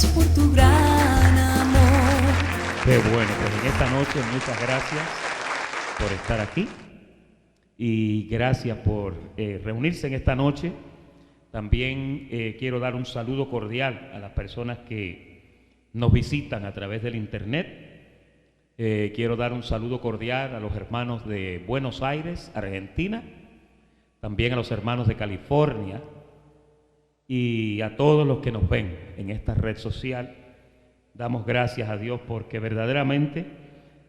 Gracias por tu gran amor. Qué bueno, pues en esta noche muchas gracias por estar aquí y gracias por reunirse en esta noche. También quiero dar un saludo cordial a las personas que nos visitan a través del internet. Quiero dar un saludo cordial a los hermanos de Buenos Aires, Argentina, también a los hermanos de California y a todos los que nos ven en esta red social. Damos gracias a Dios porque verdaderamente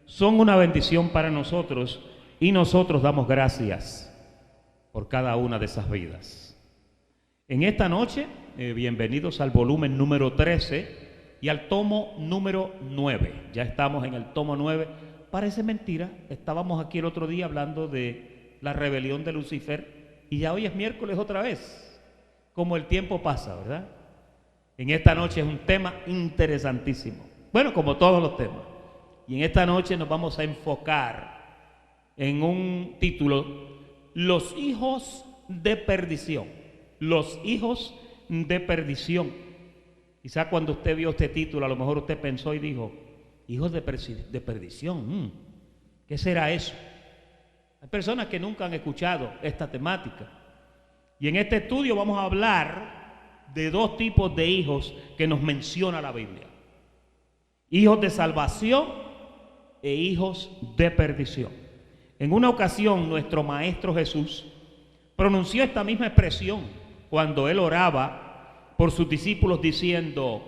son una bendición para nosotros y nosotros damos gracias por cada una de esas vidas. En esta noche, bienvenidos al volumen número 13 y al tomo número 9. Ya estamos en el tomo 9. Parece mentira, estábamos aquí el otro día hablando de la rebelión de Lucifer y ya hoy es miércoles otra vez. Como el tiempo pasa, ¿verdad? En esta noche es un tema interesantísimo. Bueno, como todos los temas. Y en esta noche nos vamos a enfocar en un título: Los hijos de perdición. Los hijos de perdición. Quizá cuando usted vio este título, a lo mejor usted pensó y dijo: hijos de perdición, ¿qué será eso? Hay personas que nunca han escuchado esta temática. Y en este estudio vamos a hablar de dos tipos de hijos que nos menciona la Biblia: hijos de salvación e hijos de perdición. En una ocasión nuestro Maestro Jesús pronunció esta misma expresión cuando él oraba por sus discípulos diciendo: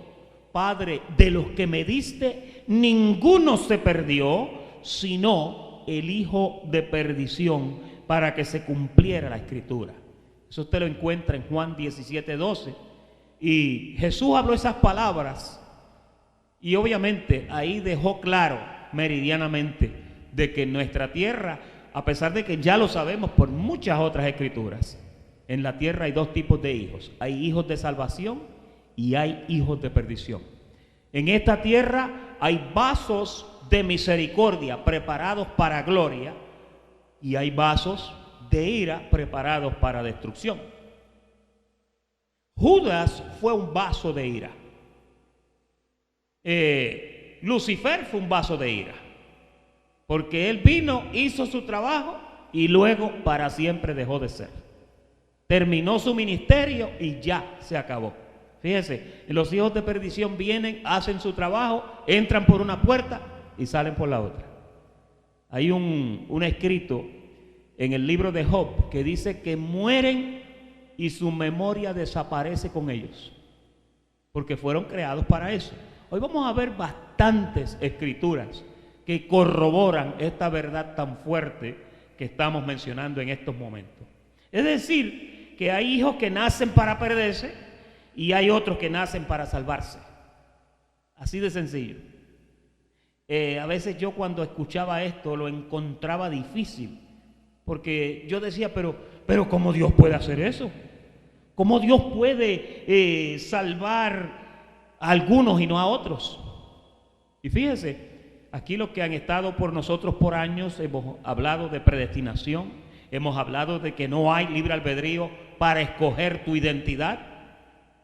Padre, de los que me diste ninguno se perdió, sino el hijo de perdición, para que se cumpliera la escritura. Eso usted lo encuentra en Juan 17:12. Y Jesús habló esas palabras y obviamente ahí dejó claro meridianamente de que en nuestra tierra, a pesar de que ya lo sabemos por muchas otras escrituras, en la tierra hay dos tipos de hijos: hay hijos de salvación y hay hijos de perdición. En esta tierra hay vasos de misericordia preparados para gloria y hay vasos de ira preparados para destrucción. Judas fue un vaso de ira. Lucifer fue un vaso de ira, porque él vino, hizo su trabajo y luego para siempre dejó de ser. Terminó su ministerio y ya se acabó. Fíjense, los hijos de perdición vienen, hacen su trabajo, entran por una puerta y salen por la otra. Hay un escrito en el libro de Job que dice que mueren y su memoria desaparece con ellos, porque fueron creados para eso. Hoy vamos a ver bastantes escrituras que corroboran esta verdad tan fuerte que estamos mencionando en estos momentos. Es decir, que hay hijos que nacen para perderse y hay otros que nacen para salvarse. Así de sencillo. A veces yo cuando escuchaba esto lo encontraba difícil, porque yo decía, pero ¿cómo Dios puede hacer eso? ¿Cómo Dios puede salvar a algunos y no a otros? Y fíjese, aquí los que han estado por nosotros por años hemos hablado de predestinación, hemos hablado de que no hay libre albedrío para escoger tu identidad.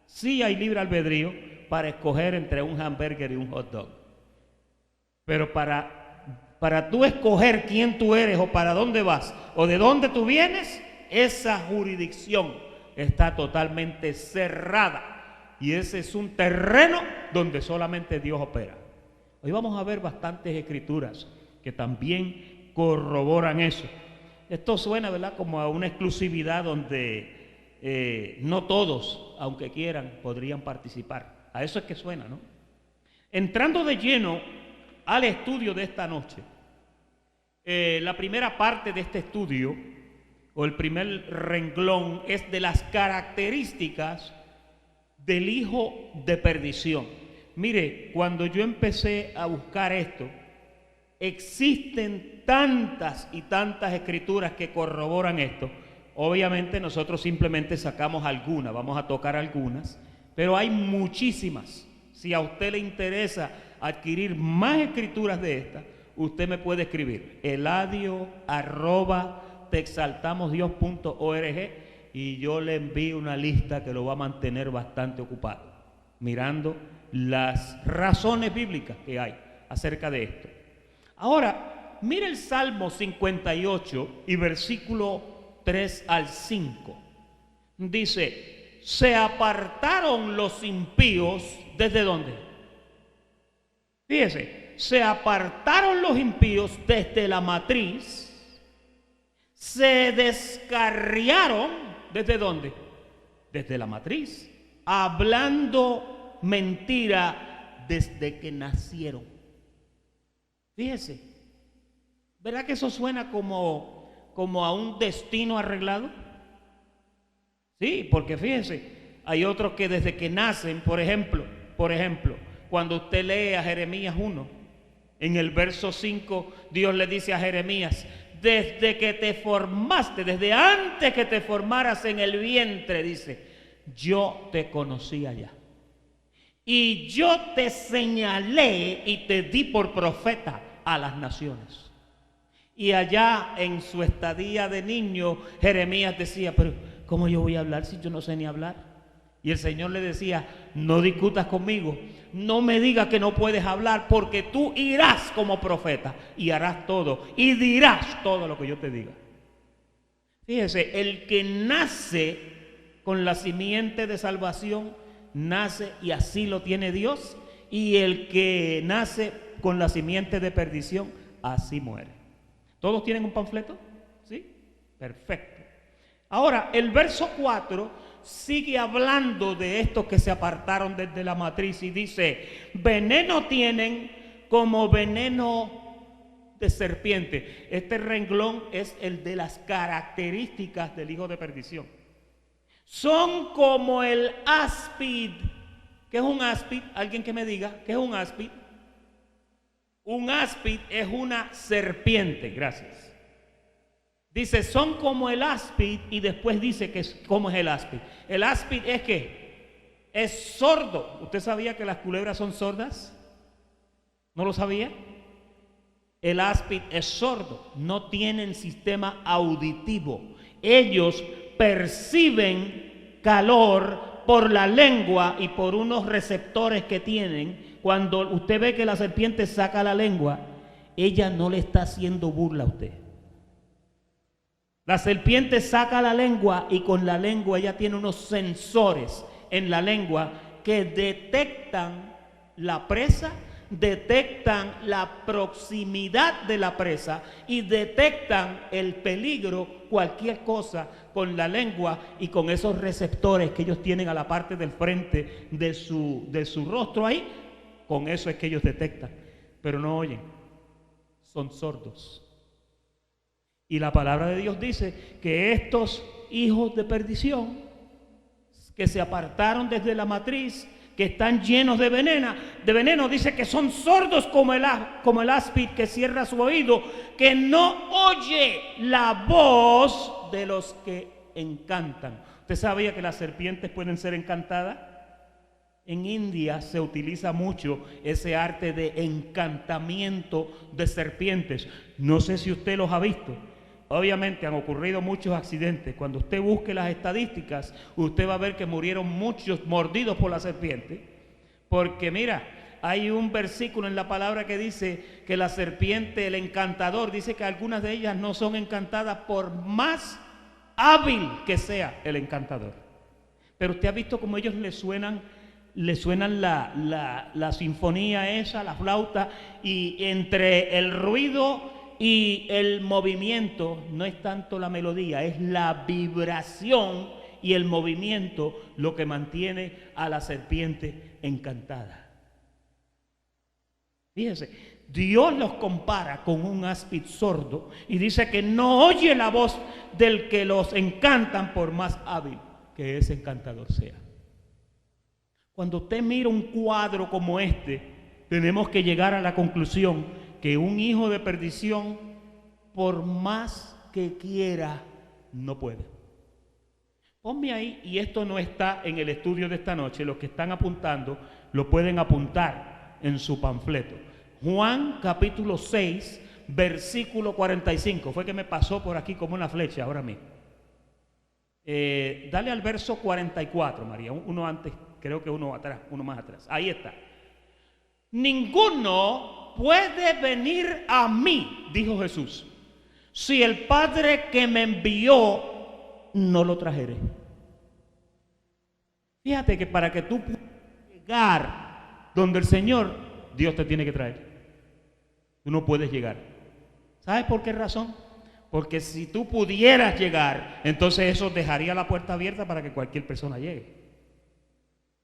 Sí hay libre albedrío para escoger entre un hamburger y un hot dog. Pero para tú escoger quién tú eres o para dónde vas o de dónde tú vienes, esa jurisdicción está totalmente cerrada y ese es un terreno donde solamente Dios opera. Hoy vamos a ver bastantes escrituras que también corroboran eso. Esto suena, ¿verdad?, como a una exclusividad donde no todos, aunque quieran, podrían participar. A eso es que suena, ¿no? Entrando de lleno al estudio de esta noche, la primera parte de este estudio, o el primer renglón, es de las características del hijo de perdición. Mire, cuando yo empecé a buscar esto, existen tantas y tantas escrituras que corroboran esto. Obviamente nosotros simplemente sacamos algunas, vamos a tocar algunas, pero hay muchísimas. Si a usted le interesa adquirir más escrituras de estas, usted me puede escribir eladio@texaltamosdios.org y yo le envío una lista que lo va a mantener bastante ocupado, mirando las razones bíblicas que hay acerca de esto. Ahora, mire el Salmo 58 y versículo 3 al 5. Dice, se apartaron los impíos, ¿desde dónde? Fíjese, se apartaron los impíos desde la matriz, se descarriaron, ¿desde dónde? Desde la matriz, hablando mentira desde que nacieron. Fíjese, ¿verdad que eso suena como a un destino arreglado? Sí, porque fíjese, hay otros que desde que nacen, por ejemplo, cuando usted lee a Jeremías 1, en el verso 5, Dios le dice a Jeremías, desde que te formaste, desde antes que te formaras en el vientre, dice, yo te conocía ya. Y yo te señalé y te di por profeta a las naciones. Y allá en su estadía de niño, Jeremías decía, pero ¿cómo yo voy a hablar si yo no sé ni hablar? Y el Señor le decía, no discutas conmigo, no me digas que no puedes hablar, porque tú irás como profeta y harás todo y dirás todo lo que yo te diga. Fíjese, el que nace con la simiente de salvación, nace y así lo tiene Dios, y el que nace con la simiente de perdición, así muere. ¿Todos tienen un panfleto? ¿Sí? Perfecto. Ahora, el verso 4 sigue hablando de estos que se apartaron desde la matriz y dice, veneno tienen como veneno de serpiente. Este renglón es el de las características del hijo de perdición. Son como el áspid. ¿Qué es un áspid? Alguien que me diga, ¿qué es un áspid? Un áspid es una serpiente, gracias. Dice, son como el áspid y después dice que ¿cómo es el áspid? El áspid es que es sordo. ¿Usted sabía que las culebras son sordas? ¿No lo sabía? El áspid es sordo, no tienen sistema auditivo. Ellos perciben calor por la lengua y por unos receptores que tienen. Cuando usted ve que la serpiente saca la lengua, ella no le está haciendo burla a usted. La serpiente saca la lengua y con la lengua ella tiene unos sensores en la lengua que detectan la presa, detectan la proximidad de la presa y detectan el peligro, cualquier cosa con la lengua y con esos receptores que ellos tienen a la parte del frente de su rostro ahí, con eso es que ellos detectan, pero no oyen, son sordos. Y la palabra de Dios dice que estos hijos de perdición que se apartaron desde la matriz, que están llenos de veneno, dice que son sordos como el áspid que cierra su oído, que no oye la voz de los que encantan. ¿Usted sabía que las serpientes pueden ser encantadas? En India se utiliza mucho ese arte de encantamiento de serpientes. No sé si usted los ha visto. Obviamente han ocurrido muchos accidentes. Cuando usted busque las estadísticas, usted va a ver que murieron muchos mordidos por la serpiente. Porque mira, hay un versículo en la palabra que dice que la serpiente, el encantador, dice que algunas de ellas no son encantadas por más hábil que sea el encantador. Pero usted ha visto cómo ellos le suenan la sinfonía esa, la flauta, y entre el ruido y el movimiento no es tanto la melodía, es la vibración y el movimiento lo que mantiene a la serpiente encantada. Fíjese, Dios los compara con un áspid sordo y dice que no oye la voz del que los encantan por más hábil que ese encantador sea. Cuando usted mira un cuadro como este, tenemos que llegar a la conclusión que un hijo de perdición, por más que quiera, no puede. Ponme ahí, y esto no está en el estudio de esta noche, los que están apuntando lo pueden apuntar en su panfleto. Juan capítulo 6, versículo 45, fue que me pasó por aquí como una flecha ahora mismo. Dale al verso 44, María, uno antes creo que uno atrás, uno más atrás. Ahí está. Ninguno puede venir a mí, dijo Jesús, si el Padre que me envió no lo trajere. Fíjate que para que tú puedas llegar donde el Señor, Dios te tiene que traer. Tú no puedes llegar. ¿Sabes por qué razón? Porque si tú pudieras llegar, entonces eso dejaría la puerta abierta para que cualquier persona llegue.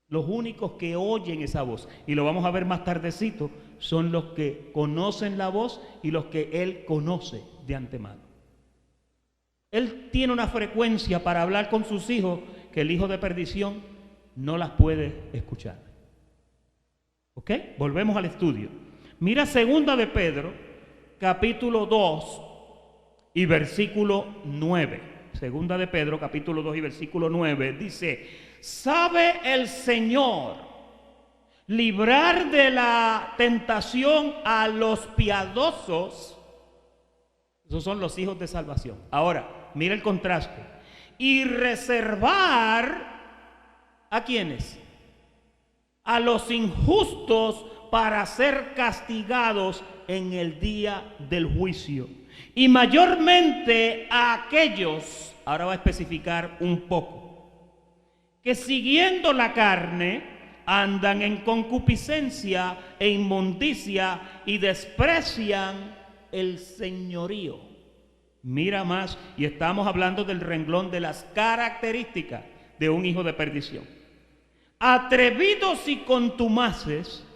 Los únicos que oyen esa voz, y lo vamos a ver más tardecito, son los que conocen la voz y los que Él conoce de antemano. Él tiene una frecuencia para hablar con sus hijos que el hijo de perdición no las puede escuchar. ¿Ok? Volvemos al estudio. Mira 2 de Pedro, capítulo 2 y versículo 9. 2 de Pedro, capítulo 2 y versículo 9, dice: ¿sabe el Señor librar de la tentación a los piadosos? Esos son los hijos de salvación. Ahora, mira el contraste. Y reservar, ¿a quiénes? A los injustos para ser castigados en el día del juicio. Y mayormente a aquellos, ahora va a especificar un poco, que siguiendo la carne andan en concupiscencia e inmundicia y desprecian el señorío. Mira más, y estamos hablando del renglón de las características de un hijo de perdición. Atrevidos y contumaces,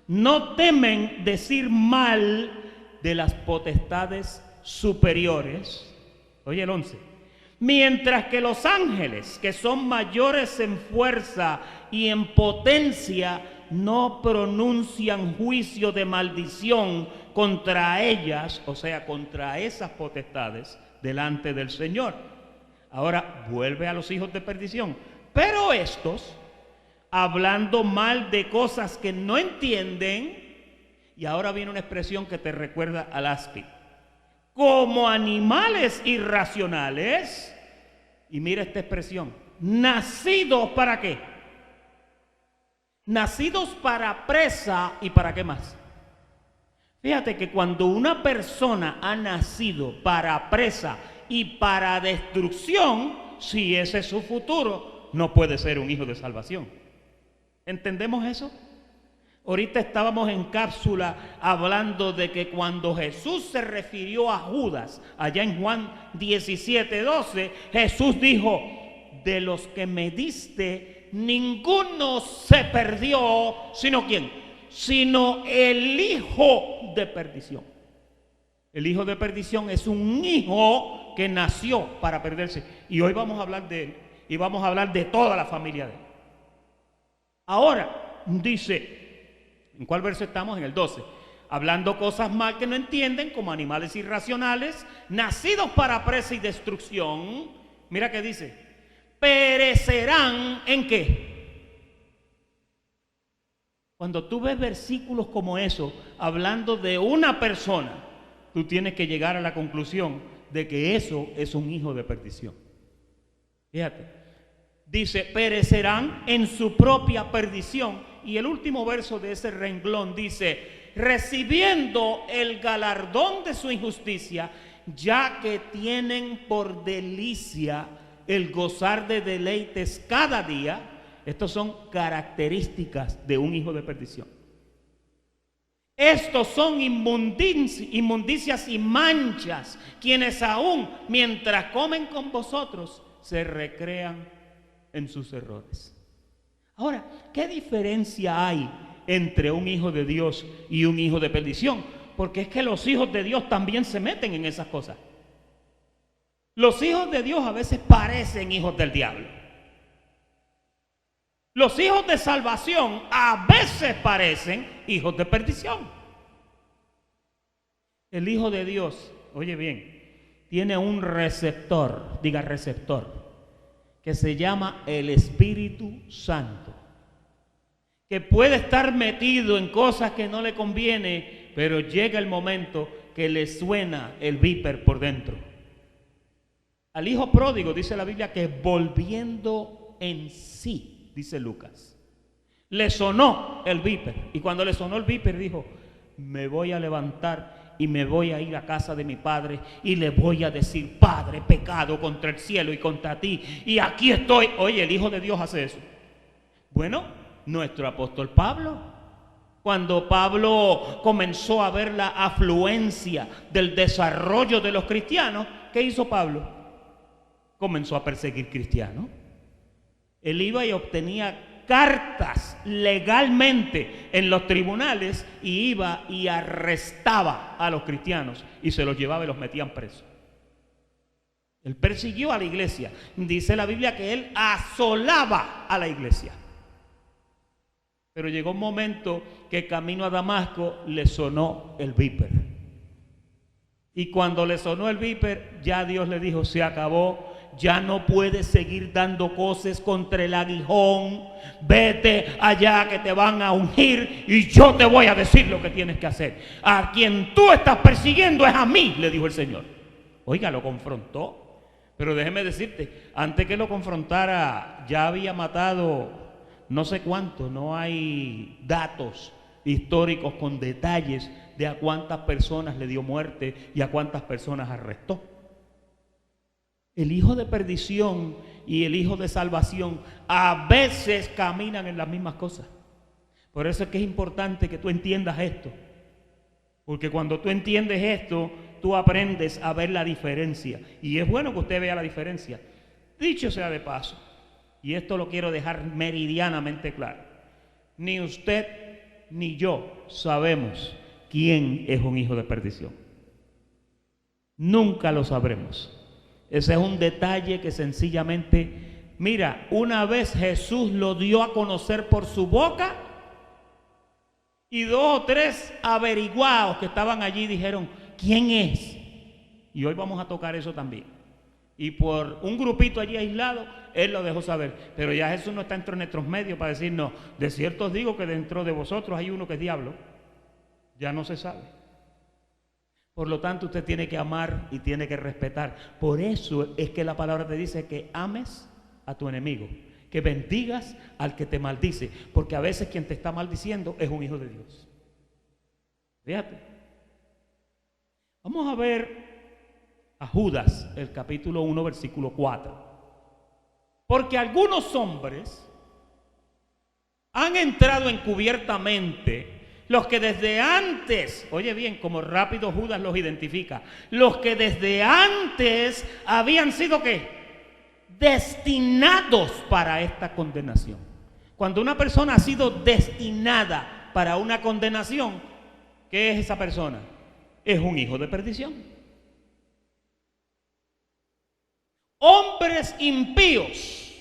no temen decir mal de las potestades superiores. Oye el 11. Mientras que los ángeles, que son mayores en fuerza y en potencia, no pronuncian juicio de maldición contra ellas, o sea, contra esas potestades, delante del Señor. Ahora vuelve a los hijos de perdición. Pero estos, hablando mal de cosas que no entienden, y ahora viene una expresión que te recuerda al áspid, como animales irracionales, y mira esta expresión, nacidos ¿para qué? Nacidos para presa y ¿para qué más? Fíjate que cuando una persona ha nacido para presa y para destrucción, si ese es su futuro, no puede ser un hijo de salvación. ¿Entendemos eso? Ahorita estábamos en cápsula hablando de que cuando Jesús se refirió a Judas, allá en Juan 17:12, Jesús dijo: de los que me diste, ninguno se perdió, sino ¿quién? Sino el hijo de perdición. El hijo de perdición es un hijo que nació para perderse. Y hoy vamos a hablar de él, y vamos a hablar de toda la familia de él. Ahora, dice, ¿en cuál verso estamos? En el 12. Hablando cosas mal que no entienden, como animales irracionales, nacidos para presa y destrucción. Mira qué dice: perecerán ¿en qué? Cuando tú ves versículos como eso, hablando de una persona, tú tienes que llegar a la conclusión de que eso es un hijo de perdición. Fíjate, dice, perecerán en su propia perdición. Y el último verso de ese renglón dice: recibiendo el galardón de su injusticia, ya que tienen por delicia el gozar de deleites cada día. Estas son características de un hijo de perdición. Estos son inmundicias y manchas, quienes aún mientras comen con vosotros se recrean en sus errores. Ahora, ¿qué diferencia hay entre un hijo de Dios y un hijo de perdición? Porque es que los hijos de Dios también se meten en esas cosas. Los hijos de Dios a veces parecen hijos del diablo. Los hijos de salvación a veces parecen hijos de perdición. El hijo de Dios, oye bien, tiene un receptor, diga receptor, que se llama el Espíritu Santo, que puede estar metido en cosas que no le conviene, pero llega el momento que le suena el viper por dentro. Al hijo pródigo dice la Biblia que volviendo en sí, dice Lucas, Le sonó el viper. Y cuando le sonó el viper dijo: me voy a levantar y me voy a ir a casa de mi padre y le voy a decir: Padre, he pecado contra el cielo y contra ti, y aquí estoy. Oye, el Hijo de Dios hace eso. Bueno, nuestro apóstol Pablo, cuando Pablo comenzó a ver la afluencia del desarrollo de los cristianos, ¿qué hizo Pablo? Comenzó a perseguir cristianos. Él iba y obtenía cartas legalmente en los tribunales y iba y arrestaba a los cristianos y se los llevaba y los metían presos. Él persiguió a la iglesia. Dice la Biblia que él asolaba a la iglesia. Pero llegó un momento que camino a Damasco le sonó el viper. Y cuando le sonó el viper, ya Dios le dijo: se acabó. Ya no puedes seguir dando cosas contra el aguijón. Vete allá que te van a ungir y yo te voy a decir lo que tienes que hacer. A quien tú estás persiguiendo es a mí, le dijo el Señor. Oiga, lo confrontó. Pero déjeme decirte, antes que lo confrontara, ya había matado no sé cuánto. No hay datos históricos con detalles de a cuántas personas le dio muerte y a cuántas personas arrestó. El hijo de perdición y el hijo de salvación a veces caminan en las mismas cosas. Por eso es que es importante que tú entiendas esto. Porque cuando tú entiendes esto, tú aprendes a ver la diferencia. Y es bueno que usted vea la diferencia. Dicho sea de paso, y esto lo quiero dejar meridianamente claro: ni usted ni yo sabemos quién es un hijo de perdición. Nunca lo sabremos. Ese es un detalle que sencillamente, mira, una vez Jesús lo dio a conocer por su boca y 2 o 3 averiguados que estaban allí dijeron: ¿quién es? Y hoy vamos a tocar eso también. Y por un grupito allí aislado, Él lo dejó saber. Pero ya Jesús no está entre nuestros medios para decir: no, de cierto os digo que dentro de vosotros hay uno que es diablo. Ya no se sabe. Por lo tanto, usted tiene que amar y tiene que respetar. Por eso es que la palabra te dice que ames a tu enemigo, que bendigas al que te maldice, porque a veces quien te está maldiciendo es un hijo de Dios. Fíjate. Vamos a ver a Judas, el capítulo 1, versículo 4. Porque algunos hombres han entrado encubiertamente, los que desde antes, oye bien, como rápido Judas los identifica, los que desde antes habían sido ¿qué? Destinados para esta condenación. Cuando una persona ha sido destinada para una condenación, ¿qué es esa persona? Es un hijo de perdición. Hombres impíos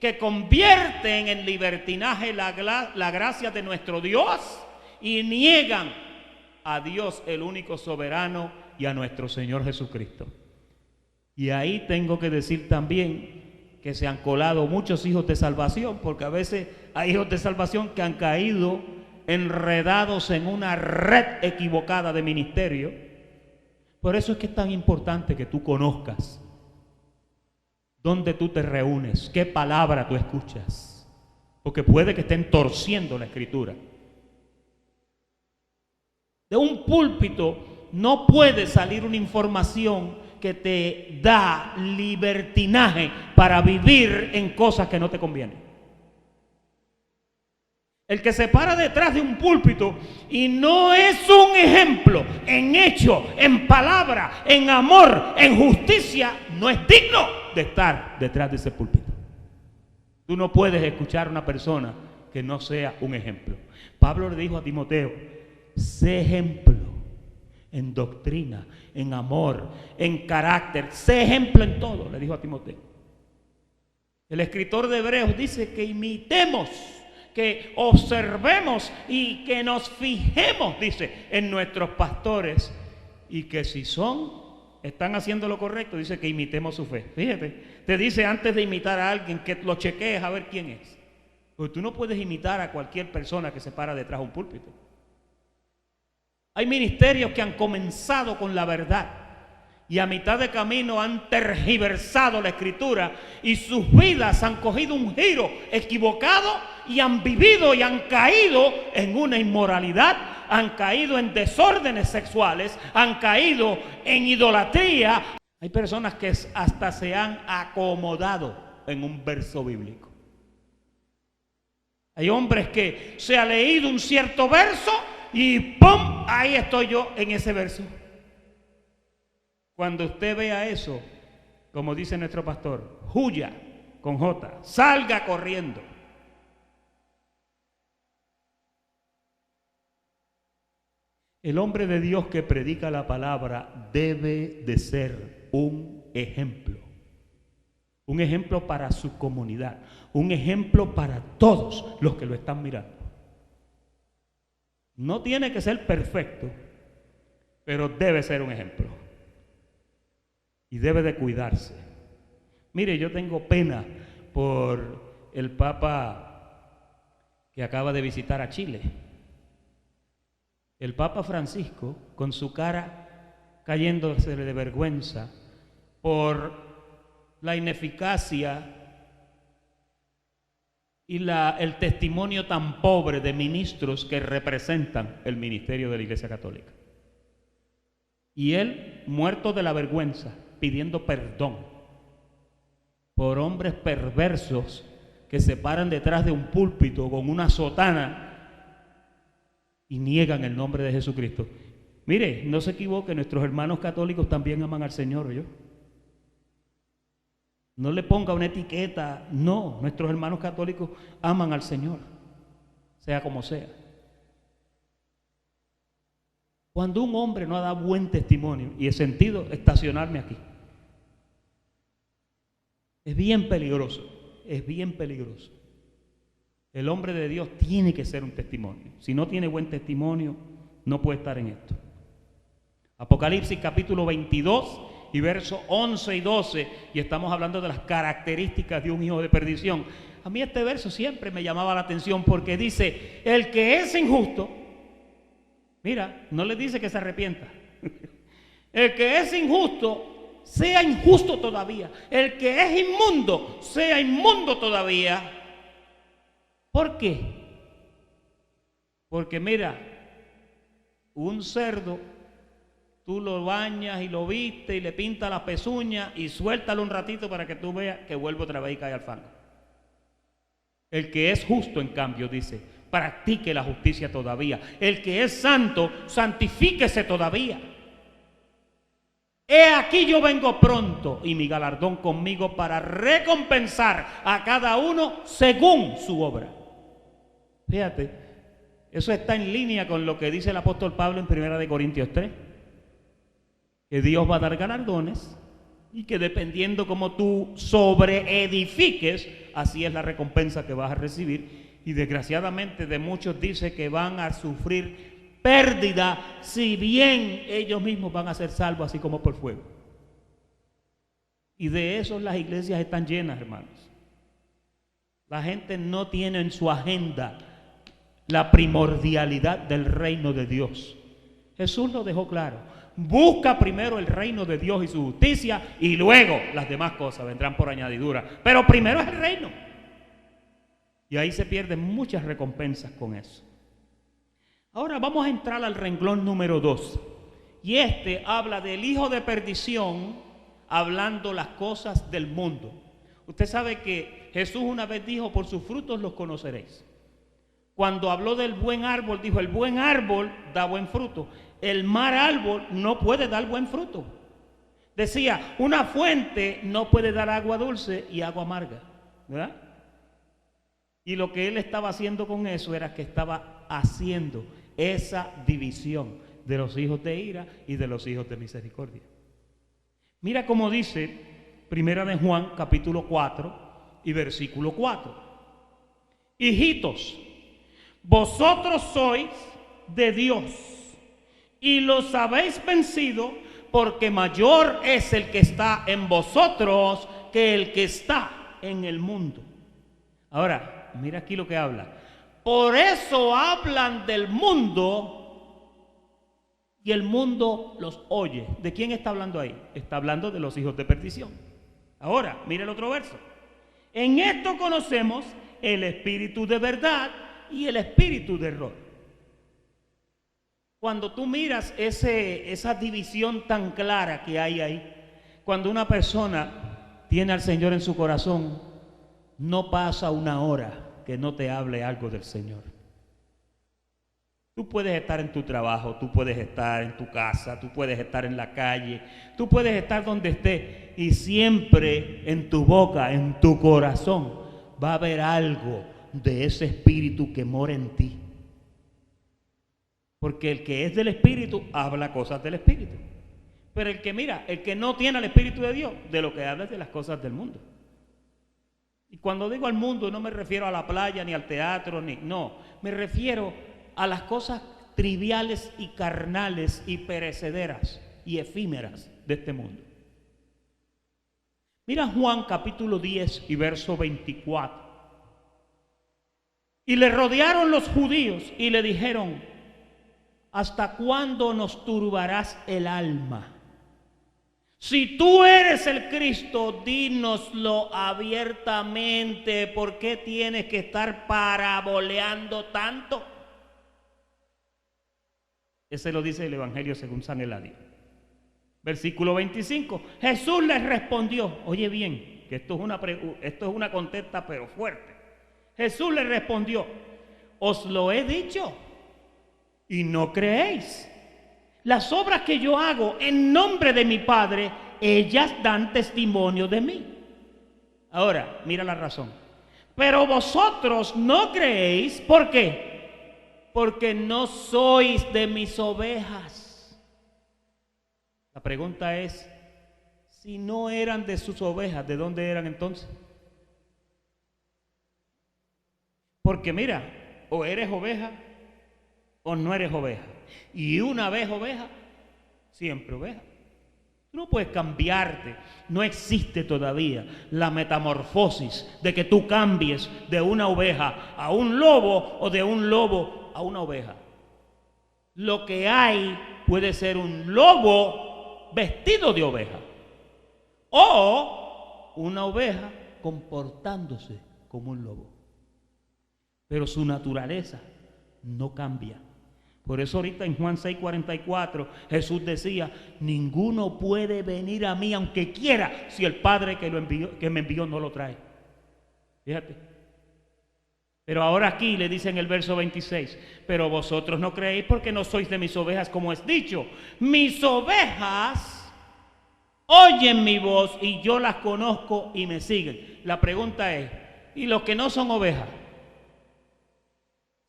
que convierten en libertinaje la gracia de nuestro Dios y niegan a Dios, el único soberano, y a nuestro Señor Jesucristo. Y ahí tengo que decir también que se han colado muchos hijos de salvación, porque a veces hay hijos de salvación que han caído enredados en una red equivocada de ministerio. Por eso es que es tan importante que tú conozcas dónde tú te reúnes, qué palabra tú escuchas, porque puede que estén torciendo la Escritura. De un púlpito no puede salir una información que te da libertinaje para vivir en cosas que no te convienen. El que se para detrás de un púlpito y no es un ejemplo en hecho, en palabra, en amor, en justicia, no es digno de estar detrás de ese púlpito. Tú no puedes escuchar a una persona que no sea un ejemplo. Pablo le dijo a Timoteo: sé ejemplo en doctrina, en amor, en carácter. Sé ejemplo en todo, le dijo a Timoteo. El escritor de Hebreos dice que imitemos, que observemos y que nos fijemos, dice, en nuestros pastores, y que si están haciendo lo correcto, dice que imitemos su fe. Fíjate, te dice antes de imitar a alguien que lo chequees a ver quién es. Porque tú no puedes imitar a cualquier persona que se para detrás de un púlpito. Hay ministerios que han comenzado con la verdad y a mitad de camino han tergiversado la Escritura y sus vidas han cogido un giro equivocado y han vivido y han caído en una inmoralidad, han caído en desórdenes sexuales, han caído en idolatría. Hay personas que hasta se han acomodado en un verso bíblico. Hay hombres que se ha leído un cierto verso y ¡pum! Ahí estoy yo en ese verso. Cuando usted vea eso, como dice nuestro pastor, huya con J, salga corriendo. El hombre de Dios que predica la palabra debe de ser un ejemplo para su comunidad, un ejemplo para todos los que lo están mirando. No tiene que ser perfecto, pero debe ser un ejemplo y debe de cuidarse. Mire, yo tengo pena por el Papa que acaba de visitar a Chile. El Papa Francisco, con su cara cayéndose de vergüenza por la ineficacia y el testimonio tan pobre de ministros que representan el ministerio de la Iglesia Católica. Y él, muerto de la vergüenza, pidiendo perdón por hombres perversos que se paran detrás de un púlpito con una sotana y niegan el nombre de Jesucristo. Mire, no se equivoque, nuestros hermanos católicos también aman al Señor, ¿oyó? No le ponga una etiqueta, no, nuestros hermanos católicos aman al Señor, sea como sea. Cuando un hombre no da buen testimonio, y he sentido estacionarme aquí, es bien peligroso, es bien peligroso. El hombre de Dios tiene que ser un testimonio. Si no tiene buen testimonio, no puede estar en esto. Apocalipsis capítulo 22 y versos 11 y 12, y estamos hablando de las características de un hijo de perdición. A mí este verso siempre me llamaba la atención porque dice, el que es injusto, mira, no le dice que se arrepienta. El que es injusto, sea injusto todavía. El que es inmundo, sea inmundo todavía. ¿Por qué? Porque mira, un cerdo, tú lo bañas y lo vistes y le pintas las pezuñas y suéltalo un ratito para que tú veas que vuelve otra vez y cae al fango. El que es justo, en cambio, dice, practique la justicia todavía. El que es santo, santifíquese todavía. He aquí yo vengo pronto y mi galardón conmigo para recompensar a cada uno según su obra. Fíjate, eso está en línea con lo que dice el apóstol Pablo en 1 Corintios 3, que Dios va a dar galardones y que dependiendo cómo tú sobreedifiques, así es la recompensa que vas a recibir. Y desgraciadamente de muchos dice que van a sufrir pérdida, si bien ellos mismos van a ser salvos así como por fuego. Y de eso las iglesias están llenas, hermanos. La gente no tiene en su agenda la primordialidad del reino de Dios. Jesús lo dejó claro. Busca primero el reino de Dios y su justicia y luego las demás cosas vendrán por añadidura. Pero primero es el reino. Y ahí se pierden muchas recompensas con eso. Ahora vamos a entrar al renglón número 2. Y este habla del hijo de perdición, hablando las cosas del mundo. Usted sabe que Jesús una vez dijo, por sus frutos los conoceréis. Cuando habló del buen árbol, dijo, el buen árbol da buen fruto. El mal árbol no puede dar buen fruto. Decía, una fuente no puede dar agua dulce y agua amarga, ¿verdad? Y lo que él estaba haciendo con eso era que estaba haciendo esa división de los hijos de ira y de los hijos de misericordia. Mira cómo dice Primera de Juan, capítulo 4 y versículo 4. Hijitos, vosotros sois de Dios y los habéis vencido, porque mayor es el que está en vosotros que el que está en el mundo. Ahora, mira aquí lo que habla. Por eso hablan del mundo y el mundo los oye. ¿De quién está hablando ahí? Está hablando de los hijos de perdición. Ahora, mira el otro verso. En esto conocemos el espíritu de verdad y el espíritu de error. Cuando tú miras esa división tan clara que hay ahí, cuando una persona tiene al Señor en su corazón, no pasa una hora que no te hable algo del Señor. Tú puedes estar en tu trabajo, tú puedes estar en tu casa, tú puedes estar en la calle, tú puedes estar donde estés y siempre en tu boca, en tu corazón, va a haber algo de ese espíritu que mora en ti. Porque el que es del espíritu habla cosas del espíritu. Pero el que no tiene el espíritu de Dios, de lo que habla es de las cosas del mundo. Y cuando digo al mundo no me refiero a la playa ni al teatro, no, me refiero a las cosas triviales y carnales y perecederas y efímeras de este mundo. Mira Juan capítulo 10 y verso 24. Y le rodearon los judíos y le dijeron: ¿hasta cuándo nos turbarás el alma? Si tú eres el Cristo, dínoslo abiertamente. ¿Por qué tienes que estar paraboleando tanto? Ese lo dice el Evangelio según San Eladio. Versículo 25. Jesús les respondió, oye bien, que esto es una contesta pero fuerte. Jesús les respondió: os lo he dicho y no creéis. Las obras que yo hago en nombre de mi Padre, ellas dan testimonio de mí. Ahora, mira la razón. Pero vosotros no creéis, ¿por qué? Porque no sois de mis ovejas. La pregunta es, si no eran de sus ovejas, ¿de dónde eran entonces? Porque mira, o eres oveja o no eres oveja. Y una vez oveja, siempre oveja. Tú no puedes cambiarte. No existe todavía la metamorfosis de que tú cambies de una oveja a un lobo o de un lobo a una oveja. Lo que hay puede ser un lobo vestido de oveja o una oveja comportándose como un lobo. Pero su naturaleza no cambia. Por eso ahorita en Juan 6:44 Jesús decía: ninguno puede venir a mí aunque quiera, si el Padre que me envió no lo trae. Fíjate. Pero ahora aquí le dice en el verso 26: pero vosotros no creéis porque no sois de mis ovejas, como es dicho. Mis ovejas oyen mi voz y yo las conozco y me siguen. La pregunta es: ¿y los que no son ovejas?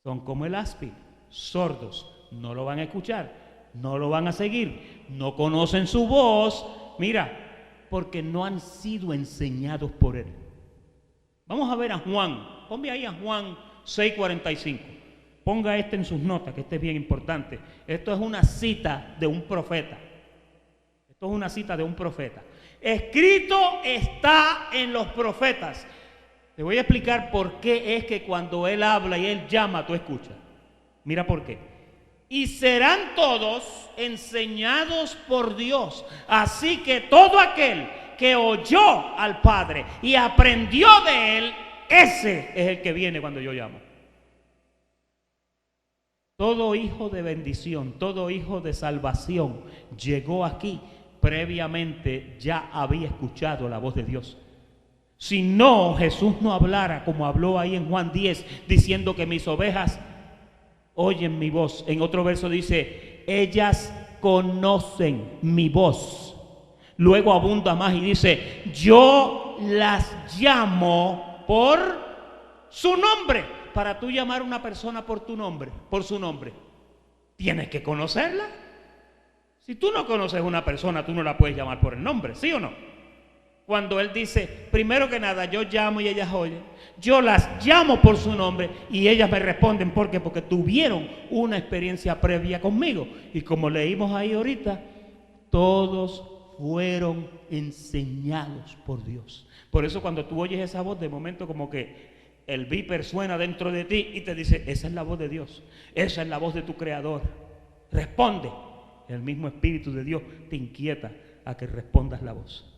Son como el áspid, sordos, no lo van a escuchar, no lo van a seguir, no conocen su voz. Mira, porque no han sido enseñados por él. Vamos a ver a Juan. Ponme ahí a Juan 6:45. Ponga en sus notas, que este es bien importante. Esto es una cita de un profeta. Esto es una cita de un profeta. Escrito está en los profetas. Te voy a explicar por qué es que cuando él habla y él llama, tú escuchas. Mira por qué. Y serán todos enseñados por Dios. Así que todo aquel que oyó al Padre y aprendió de él, ese es el que viene cuando yo llamo. Todo hijo de bendición, todo hijo de salvación llegó aquí previamente, ya había escuchado la voz de Dios. Si no, Jesús no hablara como habló ahí en Juan 10, diciendo que mis ovejas oyen mi voz. En otro verso dice: ellas conocen mi voz. Luego abunda más y dice: yo las llamo por su nombre. Para tú llamar a una persona por tu nombre, por su nombre, tienes que conocerla. Si tú no conoces a una persona, tú no la puedes llamar por el nombre, ¿sí o no? Cuando él dice, primero que nada, yo llamo y ellas oyen. Yo las llamo por su nombre y ellas me responden. ¿Por qué? Porque tuvieron una experiencia previa conmigo. Y como leímos ahí ahorita, todos fueron enseñados por Dios. Por eso cuando tú oyes esa voz, de momento como que el viper suena dentro de ti y te dice: esa es la voz de Dios. Esa es la voz de tu Creador. Responde. El mismo Espíritu de Dios te inquieta a que respondas la voz.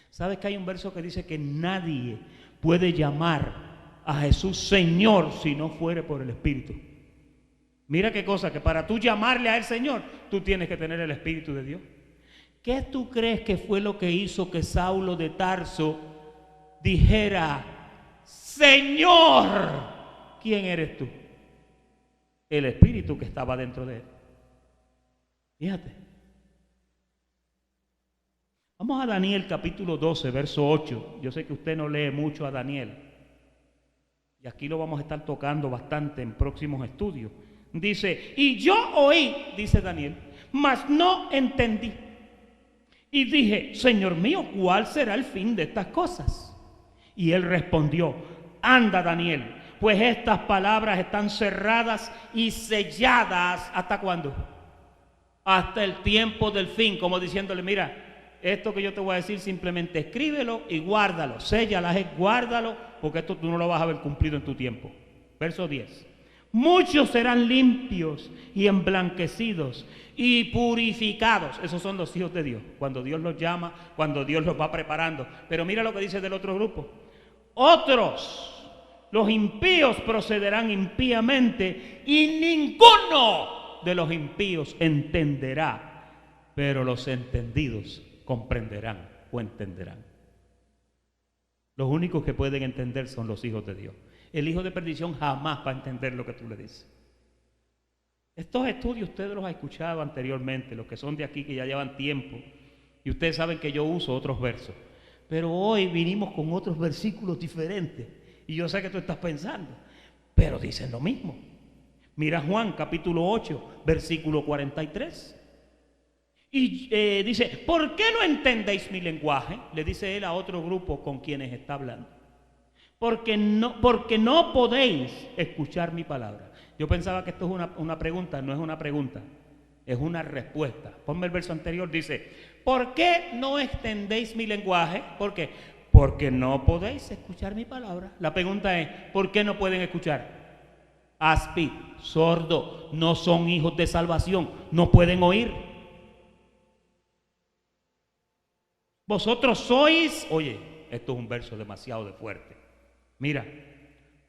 ¿Sabes que hay un verso que dice que nadie puede llamar a Jesús Señor si no fuere por el Espíritu. Mira qué cosa, que para tú llamarle a Él Señor, tú tienes que tener el Espíritu de Dios. ¿Qué tú crees que fue lo que hizo que Saulo de Tarso dijera, Señor, ¿quién eres tú? El Espíritu que estaba dentro de él. Fíjate. Vamos a Daniel capítulo 12, verso 8. Yo sé que usted no lee mucho a Daniel. Y aquí lo vamos a estar tocando bastante en próximos estudios. Dice, y yo oí, dice Daniel, mas no entendí. Y dije, Señor mío, ¿cuál será el fin de estas cosas? Y él respondió, anda Daniel, pues estas palabras están cerradas y selladas. ¿Hasta cuándo? Hasta el tiempo del fin, como diciéndole, mira, esto que yo te voy a decir simplemente escríbelo y guárdalo, séllalas, guárdalo, porque esto tú no lo vas a ver cumplido en tu tiempo. Verso 10. Muchos serán limpios y emblanquecidos y purificados. Esos son los hijos de Dios, cuando Dios los llama, cuando Dios los va preparando. Pero mira lo que dice del otro grupo. Otros, los impíos, procederán impíamente y ninguno de los impíos entenderá, pero los entendidos comprenderán o entenderán. Los únicos que pueden entender son los hijos de Dios. El hijo de perdición jamás va a entender lo que tú le dices. Estos estudios ustedes los han escuchado anteriormente, los que son de aquí que ya llevan tiempo, y ustedes saben que yo uso otros versos, pero hoy vinimos con otros versículos diferentes, y yo sé que tú estás pensando, pero dicen lo mismo. Mira Juan capítulo 8, versículo 43. Y dice, ¿por qué no entendéis mi lenguaje? Le dice él a otro grupo con quienes está hablando. Porque no podéis escuchar mi palabra. Yo pensaba que esto es una pregunta, no es una pregunta, es una respuesta. Ponme el verso anterior, dice, ¿por qué no extendéis mi lenguaje? ¿Por qué? Porque no podéis escuchar mi palabra. La pregunta es, ¿por qué no pueden escuchar? Áspid, sordo, no son hijos de salvación, no pueden oír. Vosotros sois, oye, esto es un verso demasiado fuerte. Mira,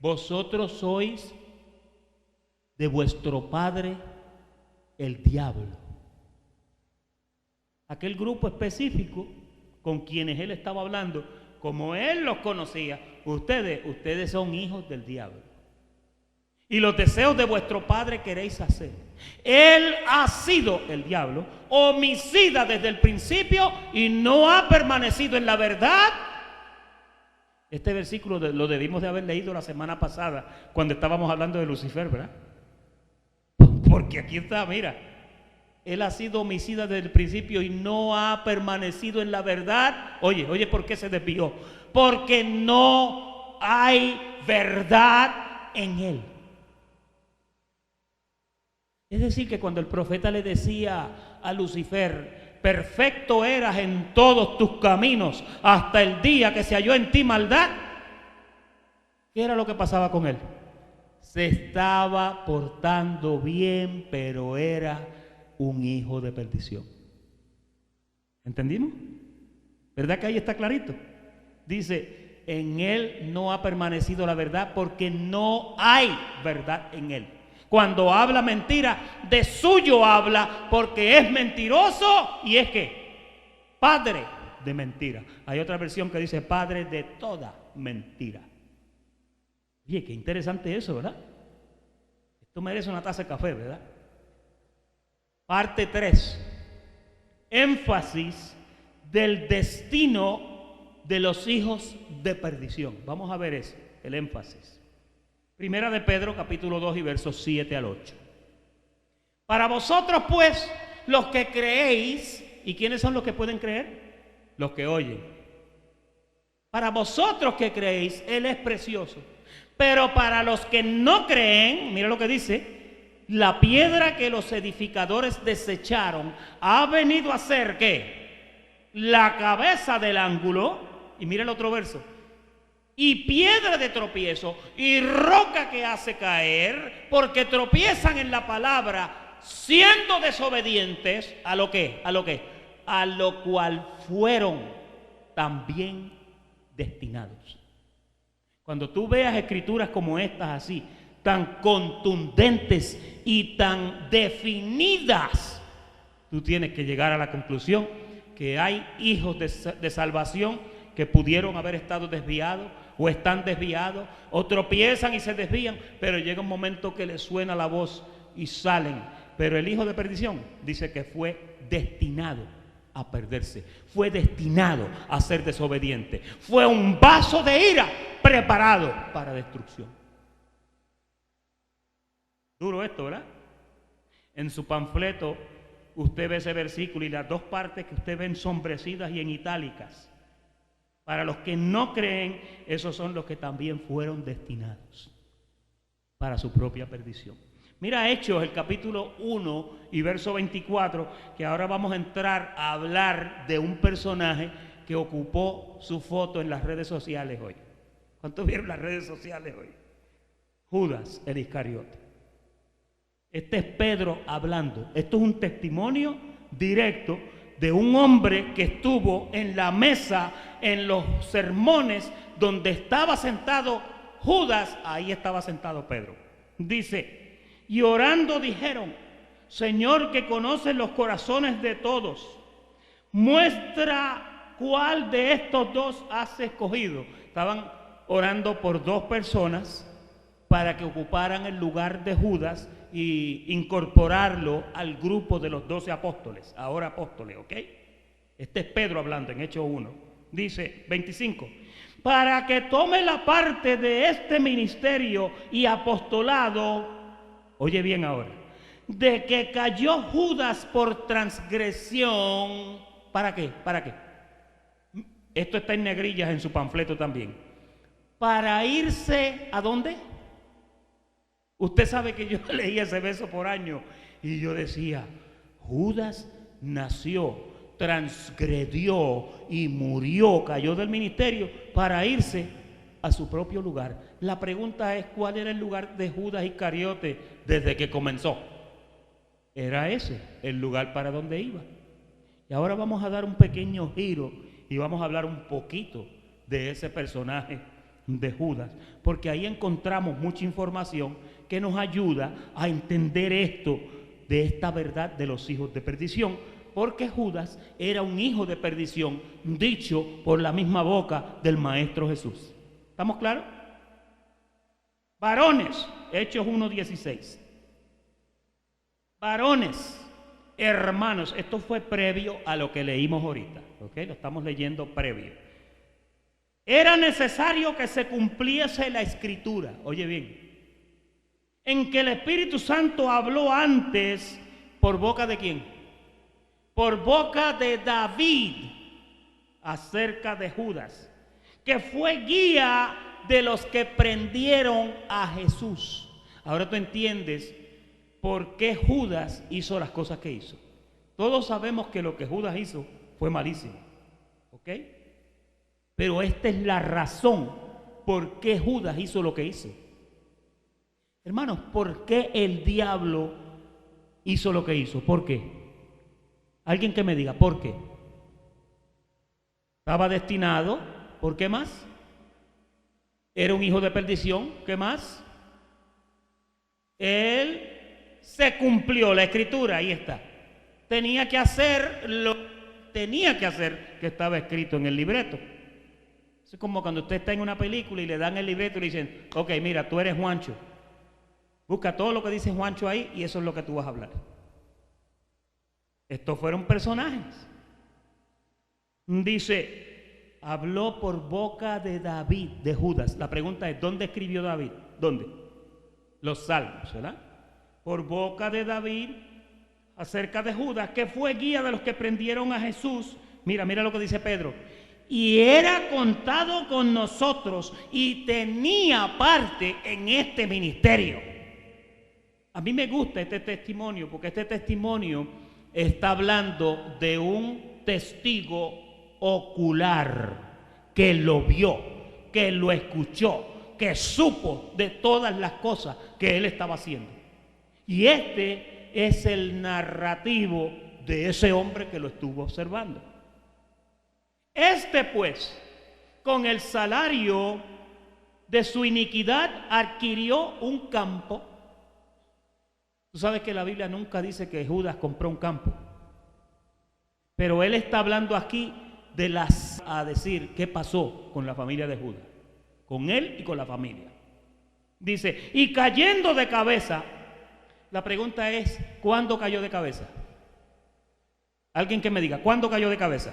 vosotros sois de vuestro padre el diablo. Aquel grupo específico con quienes él estaba hablando, como él los conocía, ustedes son hijos del diablo. Y los deseos de vuestro padre queréis hacer. Él ha sido, el diablo, homicida desde el principio y no ha permanecido en la verdad. Este versículo lo debimos de haber leído la semana pasada cuando estábamos hablando de Lucifer, ¿verdad? Porque aquí está, mira, él ha sido homicida desde el principio y no ha permanecido en la verdad. Oye, ¿por qué se desvió? Porque no hay verdad en él. Es decir, que cuando el profeta le decía a Lucifer, perfecto eras en todos tus caminos hasta el día que se halló en ti maldad, ¿qué era lo que pasaba con él? Se estaba portando bien, pero era un hijo de perdición. ¿Entendimos? ¿Verdad que ahí está clarito? Dice, en él no ha permanecido la verdad porque no hay verdad en él. Cuando habla mentira, de suyo habla porque es mentiroso y es que padre de mentira. Hay otra versión que dice padre de toda mentira. Oye, qué interesante eso, ¿verdad? Esto merece una taza de café, ¿verdad? Parte 3. Énfasis del destino de los hijos de perdición. Vamos a ver eso, el énfasis. Primera de Pedro, capítulo 2 y versos 7 al 8. Para vosotros, pues, los que creéis, ¿y quiénes son los que pueden creer? Los que oyen. Para vosotros que creéis, Él es precioso. Pero para los que no creen, mira lo que dice, la piedra que los edificadores desecharon ha venido a ser, ¿qué? La cabeza del ángulo. Y mira el otro verso. Y piedra de tropiezo y roca que hace caer, porque tropiezan en la palabra, siendo desobedientes a lo que, a lo cual fueron también destinados. Cuando tú veas escrituras como estas así, tan contundentes y tan definidas, tú tienes que llegar a la conclusión que hay hijos de salvación que pudieron haber estado desviados o están desviados o tropiezan y se desvían, pero llega un momento que les suena la voz y salen. Pero el hijo de perdición dice que fue destinado a perderse, fue destinado a ser desobediente, fue un vaso de ira preparado para destrucción. Duro esto, ¿verdad? En su panfleto usted ve ese versículo y las dos partes que usted ve ensombrecidas y en itálicas. Para los que no creen, esos son los que también fueron destinados para su propia perdición. Mira Hechos, el capítulo 1 y verso 24, que ahora vamos a entrar a hablar de un personaje que ocupó su foto en las redes sociales hoy. ¿Cuántos vieron las redes sociales hoy? Judas el Iscariote. Este es Pedro hablando. Esto es un testimonio directo de un hombre que estuvo en la mesa, en los sermones, donde estaba sentado Judas, ahí estaba sentado Pedro. Dice, y orando dijeron, Señor que conoces los corazones de todos, muestra cuál de estos dos has escogido. Estaban orando por dos personas para que ocuparan el lugar de Judas y incorporarlo al grupo de los 12 apóstoles, ahora apóstoles, ¿ok? Este es Pedro hablando en Hechos 1. Dice 25, para que tome la parte de este ministerio y apostolado, oye bien ahora, de que cayó Judas por transgresión. ¿Para qué? ¿Para qué? Esto está en negrillas en su panfleto también. Para irse, ¿a dónde? Usted sabe que yo leía ese verso por año y yo decía, Judas nació, transgredió y murió, cayó del ministerio para irse a su propio lugar. La pregunta es, ¿cuál era el lugar de Judas Iscariote desde que comenzó? Era ese, el lugar para donde iba. Y ahora vamos a dar un pequeño giro y vamos a hablar un poquito de ese personaje de Judas, porque ahí encontramos mucha información que nos ayuda a entender esto, de esta verdad de los hijos de perdición, porque Judas era un hijo de perdición dicho por la misma boca del Maestro Jesús. ¿Estamos claros? Varones, Hechos 1:16. Varones, hermanos, esto fue previo a lo que leímos ahorita, ¿ok? Lo estamos leyendo previo. Era necesario que se cumpliese la escritura, oye bien, en que el Espíritu Santo habló antes, ¿por boca de quién? Por boca de David, acerca de Judas, que fue guía de los que prendieron a Jesús. Ahora tú entiendes por qué Judas hizo las cosas que hizo. Todos sabemos que lo que Judas hizo fue malísimo, ¿ok? Pero esta es la razón por qué Judas hizo lo que hizo. Hermanos, ¿por qué el diablo hizo lo que hizo? ¿Por qué? Alguien que me diga, ¿por qué? Estaba destinado, ¿por qué más? Era un hijo de perdición, ¿qué más? Él se cumplió la escritura, ahí está. Tenía que hacer lo que estaba escrito en el libreto. Es como cuando usted está en una película y le dan el libreto y le dicen, ok, mira, tú eres Juancho. Busca todo lo que dice Juancho ahí y eso es lo que tú vas a hablar. Estos fueron personajes. Dice, habló por boca de David, de Judas. La pregunta es, ¿dónde escribió David? ¿Dónde? Los Salmos, ¿verdad? Por boca de David, acerca de Judas, que fue guía de los que prendieron a Jesús. Mira lo que dice Pedro. Y era contado con nosotros y tenía parte en este ministerio. A mí me gusta este testimonio porque este testimonio está hablando de un testigo ocular que lo vio, que lo escuchó, que supo de todas las cosas que él estaba haciendo. Y este es el narrativo de ese hombre que lo estuvo observando. Este pues, con el salario de su iniquidad adquirió un campo. Tú sabes que la Biblia nunca dice que Judas compró un campo. Pero él está hablando aquí a decir qué pasó con la familia de Judas, con él y con la familia. Dice, y cayendo de cabeza, la pregunta es, ¿cuándo cayó de cabeza? Alguien que me diga, ¿cuándo cayó de cabeza?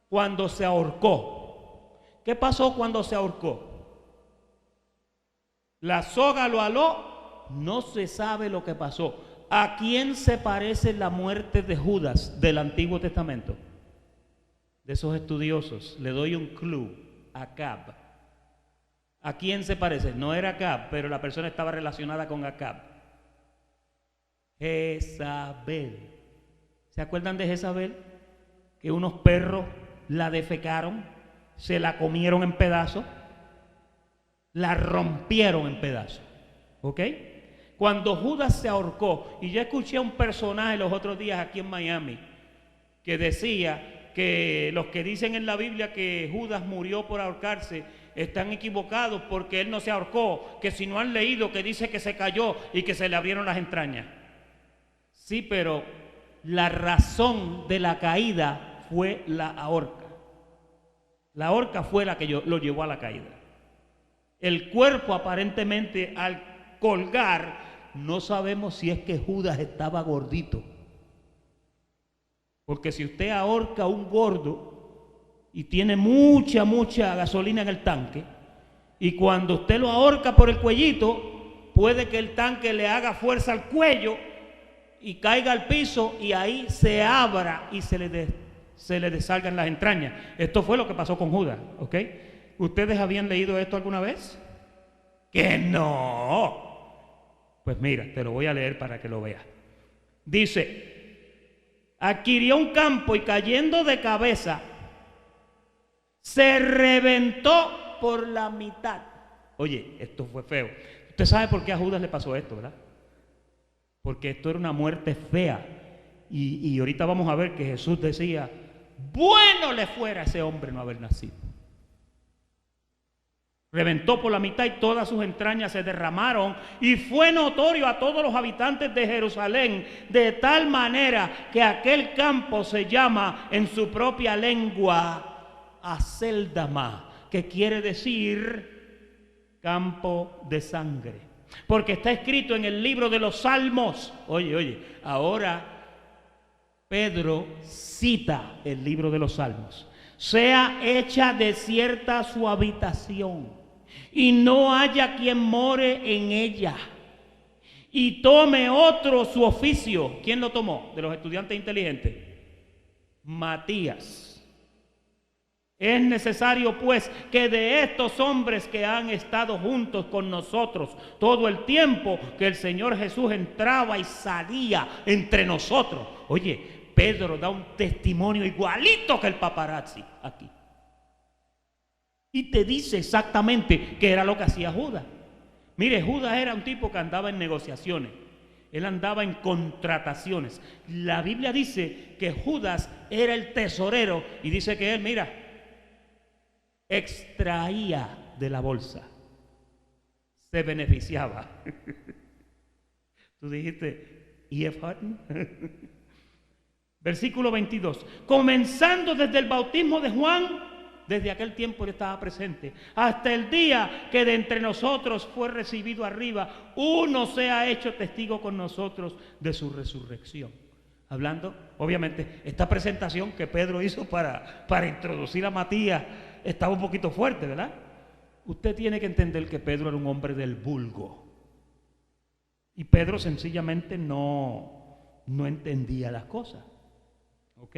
Cuando se ahorcó. ¿Qué pasó cuando se ahorcó? La soga lo aló, no se sabe lo que pasó. ¿A quién se parece la muerte de Judas del Antiguo Testamento? De esos estudiosos, le doy un clue, Acab. ¿A quién se parece? No era Acab, pero la persona estaba relacionada con Acab. Jezabel. ¿Se acuerdan de Jezabel? Que unos perros la defecaron, se la comieron en pedazos, la rompieron en pedazos. ¿Ok? Cuando Judas se ahorcó, y yo escuché a un personaje los otros días aquí en Miami, que decía que los que dicen en la Biblia que Judas murió por ahorcarse, están equivocados porque él no se ahorcó, que si no han leído que dice que se cayó y que se le abrieron las entrañas. Sí, pero la razón de la caída fue la ahorca. La ahorca fue la que lo llevó a la caída. El cuerpo aparentemente al colgar, no sabemos si es que Judas estaba gordito. Porque si usted ahorca a un gordo y tiene mucha gasolina en el tanque, y cuando usted lo ahorca por el cuellito, puede que el tanque le haga fuerza al cuello y caiga al piso y ahí se abra y se le dessalgan las entrañas. Esto fue lo que pasó con Judas, ¿ok? ¿Ustedes habían leído esto alguna vez? ¡Que no! Pues mira, te lo voy a leer para que lo veas. Dice, adquirió un campo y cayendo de cabeza, se reventó por la mitad. Oye, esto fue feo. Usted sabe por qué a Judas le pasó esto, ¿verdad? Porque esto era una muerte fea. Y ahorita vamos a ver que Jesús decía, bueno le fuera a ese hombre no haber nacido. Reventó por la mitad y todas sus entrañas se derramaron, y fue notorio a todos los habitantes de Jerusalén, de tal manera que aquel campo se llama en su propia lengua Aceldama, que quiere decir campo de sangre, porque está escrito en el libro de los Salmos. Oye, ahora Pedro cita el libro de los Salmos. Sea hecha desierta su habitación, y no haya quien more en ella, y tome otro su oficio. ¿Quién lo tomó? De los estudiantes inteligentes. Matías. Es necesario pues que de estos hombres que han estado juntos con nosotros todo el tiempo que el Señor Jesús entraba y salía entre nosotros. Oye, Pedro da un testimonio igualito que el paparazzi aquí. Y te dice exactamente qué era lo que hacía Judas. Mire, Judas era un tipo que andaba en negociaciones. Él andaba en contrataciones. La Biblia dice que Judas era el tesorero y dice que él, mira, extraía de la bolsa. Se beneficiaba. Tú dijiste, E.F. Hutton. Versículo 22. Comenzando desde el bautismo de Juan, desde aquel tiempo él estaba presente, hasta el día que de entre nosotros fue recibido arriba, uno se ha hecho testigo con nosotros de su resurrección. Hablando, obviamente, esta presentación que Pedro hizo para introducir a Matías estaba un poquito fuerte, ¿verdad? Usted tiene que entender que Pedro era un hombre del vulgo. Y Pedro sencillamente no entendía las cosas. ¿Ok?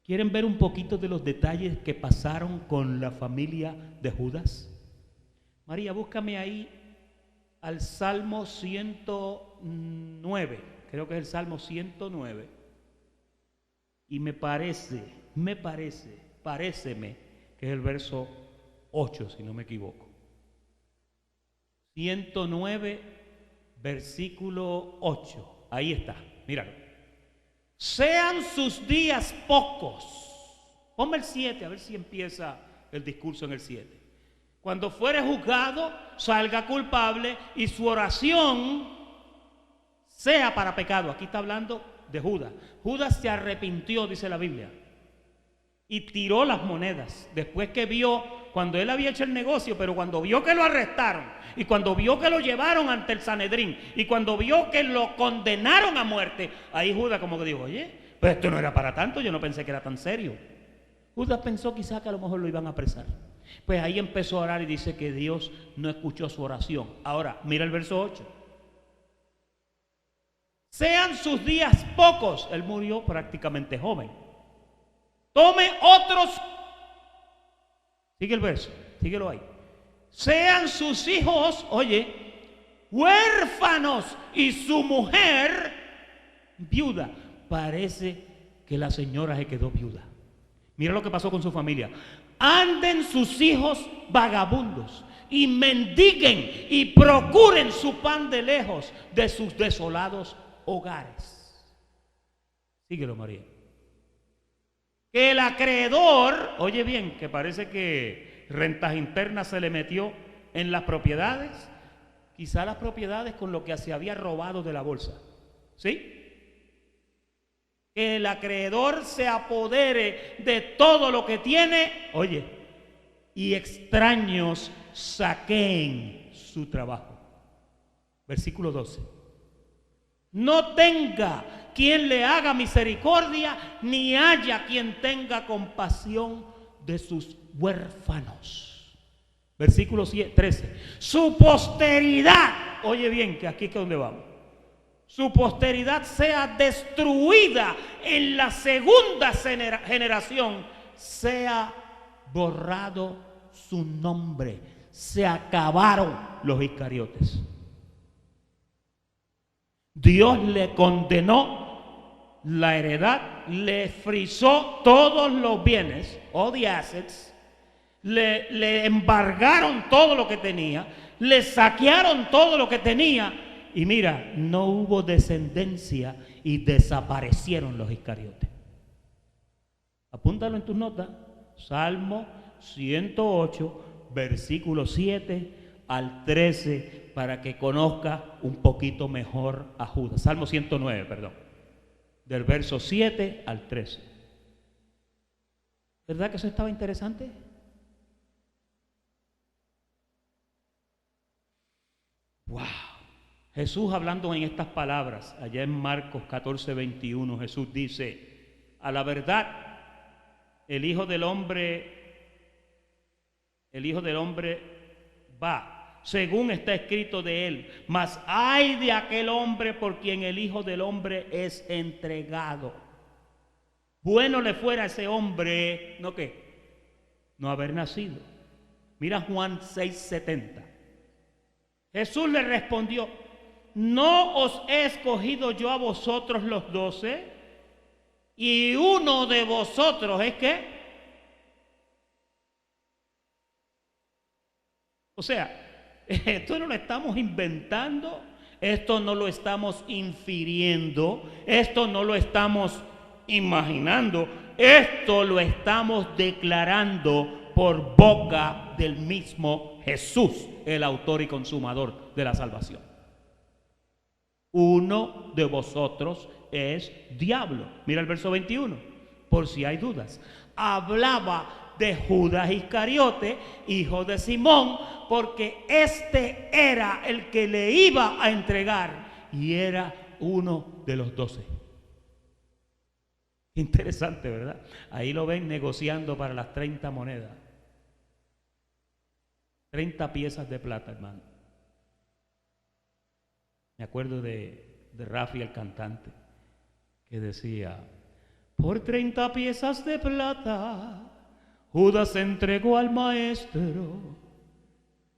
¿Quieren ver un poquito de los detalles que pasaron con la familia de Judas? María, búscame ahí al Salmo 109. Creo que es el Salmo 109. Y paréceme que es el verso 8, si no me equivoco. 109, versículo 8. Ahí está, míralo. Sean sus días pocos. Ponme el 7, a ver si empieza el discurso en el 7. Cuando fuere juzgado, salga culpable y su oración sea para pecado. Aquí está hablando de Judas. Judas se arrepintió, dice la Biblia, y tiró las monedas. Después que vio, cuando él había hecho el negocio, pero cuando vio que lo arrestaron, y cuando vio que lo llevaron ante el Sanedrín, y cuando vio que lo condenaron a muerte, ahí Judas como que dijo, oye, pues esto no era para tanto, yo no pensé que era tan serio. Judas pensó quizás que a lo mejor lo iban a apresar. Pues ahí empezó a orar y dice que Dios no escuchó su oración. Ahora, mira el verso 8. Sean sus días pocos. Él murió prácticamente joven. Tome otros. Sigue el verso, síguelo ahí. Sean sus hijos, oye, huérfanos y su mujer viuda. Parece que la señora se quedó viuda. Mira lo que pasó con su familia. Anden sus hijos vagabundos y mendiguen y procuren su pan de lejos de sus desolados hogares. Síguelo, María. Que el acreedor, oye bien, que parece que rentas internas se le metió en las propiedades, quizá las propiedades con lo que se había robado de la bolsa. ¿Sí? Que el acreedor se apodere de todo lo que tiene, oye, y extraños saqueen su trabajo. Versículo 12. No tenga quien le haga misericordia, ni haya quien tenga compasión de sus huérfanos. Versículo 13. Su posteridad, oye bien, que aquí es donde vamos. Su posteridad sea destruida en la segunda generación, sea borrado su nombre. Se acabaron los iscariotes. Dios le condenó la heredad, le frisó todos los bienes, all the assets, le embargaron todo lo que tenía, le saquearon todo lo que tenía. Y mira, no hubo descendencia y desaparecieron los iscariotes. Apúntalo en tus notas. Salmo 108, versículo 7 al 13, para que conozca un poquito mejor a Judas. Salmo 109, perdón. Del verso 7 al 13. ¿Verdad que eso estaba interesante? ¡Wow! Jesús hablando en estas palabras, allá en Marcos 14, 21, Jesús dice, a la verdad, el Hijo del Hombre va, según está escrito de él, mas ay de aquel hombre por quien el Hijo del Hombre es entregado. Bueno le fuera a ese hombre, ¿no qué? No haber nacido. Mira Juan 6:70. Jesús le respondió, ¿no os he escogido yo a vosotros los 12? Y uno de vosotros es que, o sea, esto no lo estamos inventando, esto no lo estamos infiriendo, esto no lo estamos imaginando, esto lo estamos declarando por boca del mismo Jesús, el autor y consumador de la salvación. Uno de vosotros es diablo. Mira el verso 21, por si hay dudas. Hablaba de Judas Iscariote, hijo de Simón, porque este era el que le iba a entregar y era uno de los 12. Interesante, ¿verdad? Ahí lo ven negociando para las 30 monedas. 30 piezas de plata, hermano. Me acuerdo de Rafi, el cantante, que decía, por 30 piezas de plata, Judas entregó al maestro